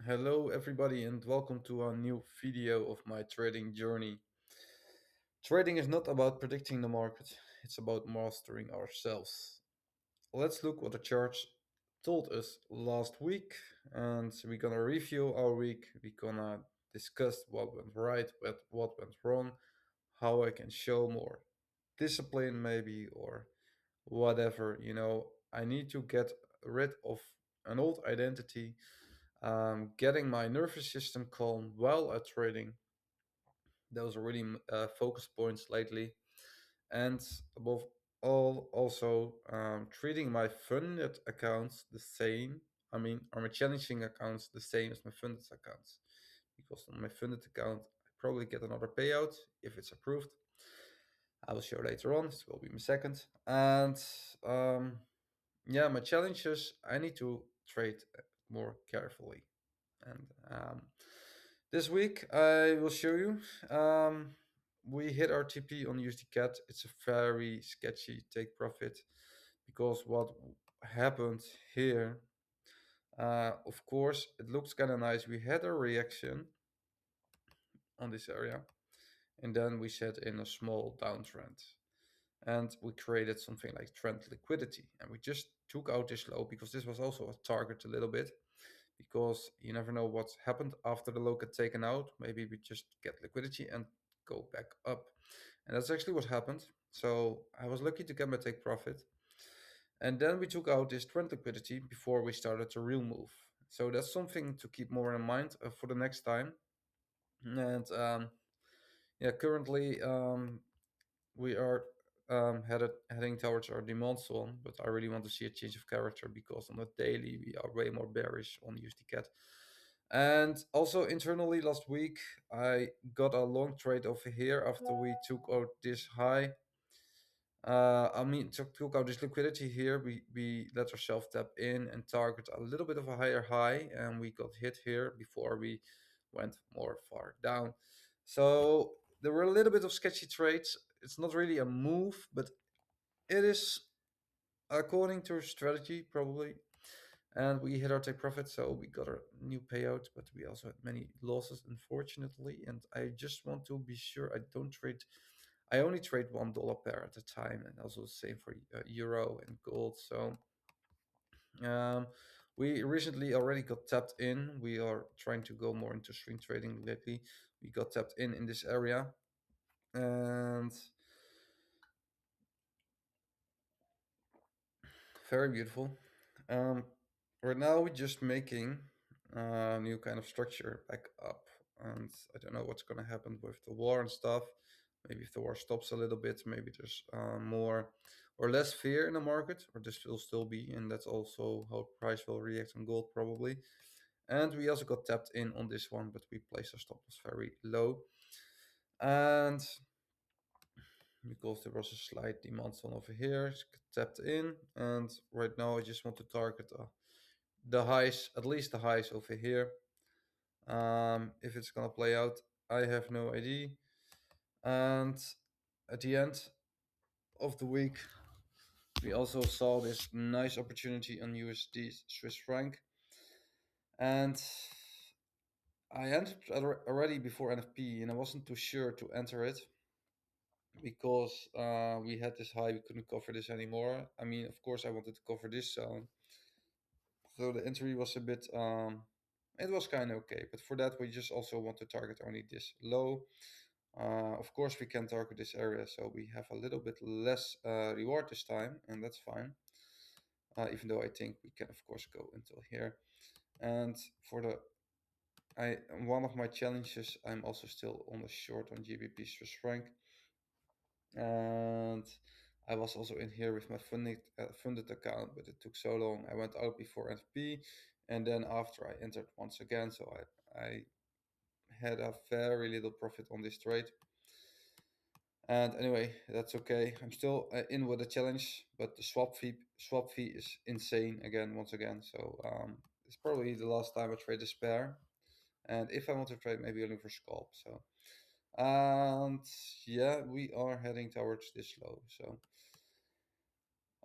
Hello, everybody, and welcome to a new video of my trading journey. Trading is not about predicting the market, it's about mastering ourselves. Let's look what the charts told us last week, and we're gonna review our week. We're gonna discuss what went right, what went wrong, how I can show more discipline, maybe, or whatever. I need to get rid of an old identity, getting my nervous system calm while trading. Those are really focus points lately. And above all, also treating my funded accounts the same. Are my challenging accounts the same as my funded accounts? Because on my funded account, I probably get another payout if it's approved. I will show later on. This will be my second. And yeah, my challenges, I need to trade more carefully. And this week I will show you. We hit our TP on USD CAT. It's a very sketchy take profit because what happened here, of course, it looks kind of nice. We had a reaction on this area, and then we set in a small downtrend. And we created something like trend liquidity. And we just took out this low because this was also a target a little bit, because you never know what's happened after the low gets taken out. Maybe we just get liquidity and go back up. And that's actually what happened. So I was lucky to get my take profit. And then we took out this trend liquidity before we started the real move. So that's something to keep more in mind for the next time. And yeah, currently we are heading towards our demand zone, but I really want to see a change of character because on the daily we are way more bearish on USD CAT. And also internally last week, I got a long trade over here after we took out this high. Took out this liquidity here. We let ourselves tap in and target a little bit of a higher high, and we got hit here before we went more far down. So there were a little bit of sketchy trades. It's not really a move, but it is according to strategy probably. And we hit our take profit, so we got our new payout, but we also had many losses, unfortunately. And I just want to be sure I don't trade. I only trade $1 pair at a time, and also the same for euro and gold. So um, we recently already got tapped in. We are trying to go more into swing trading lately. We got tapped in this area, and very beautiful. Um, right now we're just making a new kind of structure back up, and I don't know what's gonna happen with the war and stuff. Maybe if the war stops a little bit, maybe there's more or less fear in the market, or this will still be, and that's also how price will react on gold probably. And we also got tapped in on this one, but we placed our stop loss very low, and because there was a slight demand zone over here, it's tapped in, and right now I just want to target the highs, at least the highs over here. If it's gonna play out, I have no idea. And at the end of the week, we also saw this nice opportunity on USD Swiss franc, and I entered already before NFP, and I wasn't too sure to enter it because we had this high, we couldn't cover this anymore. I mean, of course, I wanted to cover this zone, so the entry was a bit it was kind of okay, but for that we just also want to target only this low. Of course we can target this area, so we have a little bit less reward this time, and that's fine, even though I think we can of course go until here. And for the one of my challenges, I'm also still on the short on GBP Swiss franc, and I was also in here with my funded account, but it took so long. I went out before NFP, and then after I entered once again, so I had a very little profit on this trade. And anyway, that's okay. I'm still in with the challenge, but the swap fee is insane again, once again. So it's probably the last time I trade this pair, and if I want to trade, maybe only for scalp. So and yeah, we are heading towards this low. So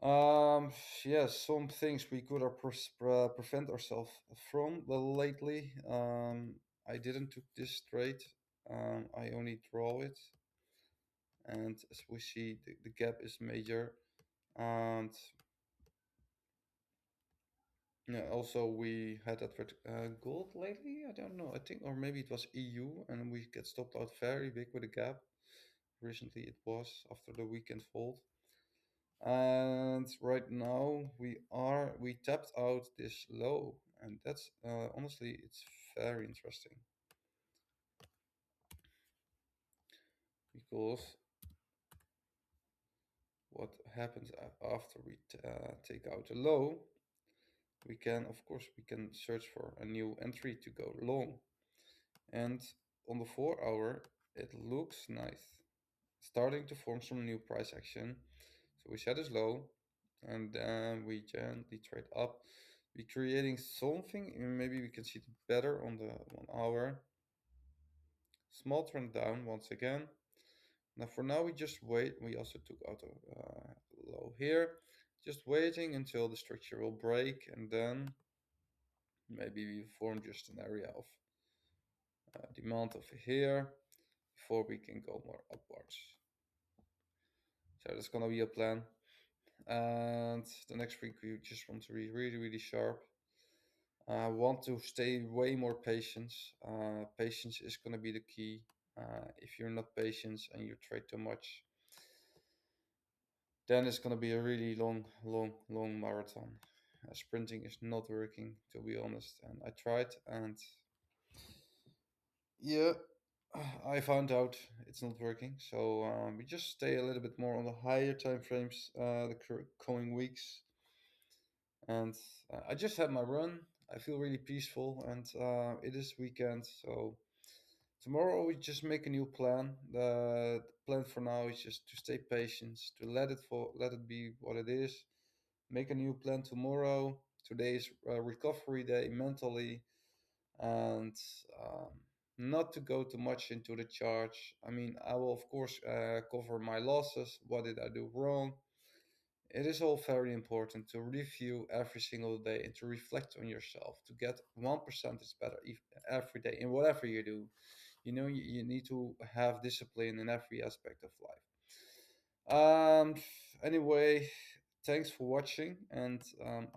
Um, yes, some things we could have prevent ourselves from. Well, lately, I didn't took this trade. I only draw it, and as we see, the gap is major. And yeah, also we had that with gold lately. I don't know. I think, or maybe it was EU, and we get stopped out very big with a gap. Recently, it was after the weekend fall. And right now we tapped out this low, and that's honestly it's very interesting because what happens after we take out a low, we can of course we can search for a new entry to go long, and on the 4 hour it looks nice, starting to form some new price action. So we set as low, and then we gently trade up. We're creating something, and maybe we can see it better on the 1 hour. Small trend down once again. Now for now we just wait. We also took out a low here. Just waiting until the structure will break, and then maybe we form just an area of demand over here before we can go more upwards. So that's gonna be a plan. And the next week we just want to be really, really sharp. Want to stay way more patient. Patience is going to be the key. If you're not patient and you trade too much, then it's going to be a really long, long, long marathon. Sprinting is not working, to be honest. And I tried, and yeah, I found out it's not working. So we just stay a little bit more on the higher time frames the coming weeks. And I just had my run. I feel really peaceful, and it is weekend, so tomorrow we just make a new plan. The plan for now is just to stay patient, to let it be what it is. Make a new plan tomorrow. Today is a recovery day mentally, and um, not to go too much into the charge. I mean, I will of course cover my losses. What did I do wrong? It is all very important to review every single day and to reflect on yourself to get 1% is better every day in whatever you do. You need to have discipline in every aspect of life. Anyway, thanks for watching, and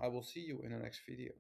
I will see you in the next video.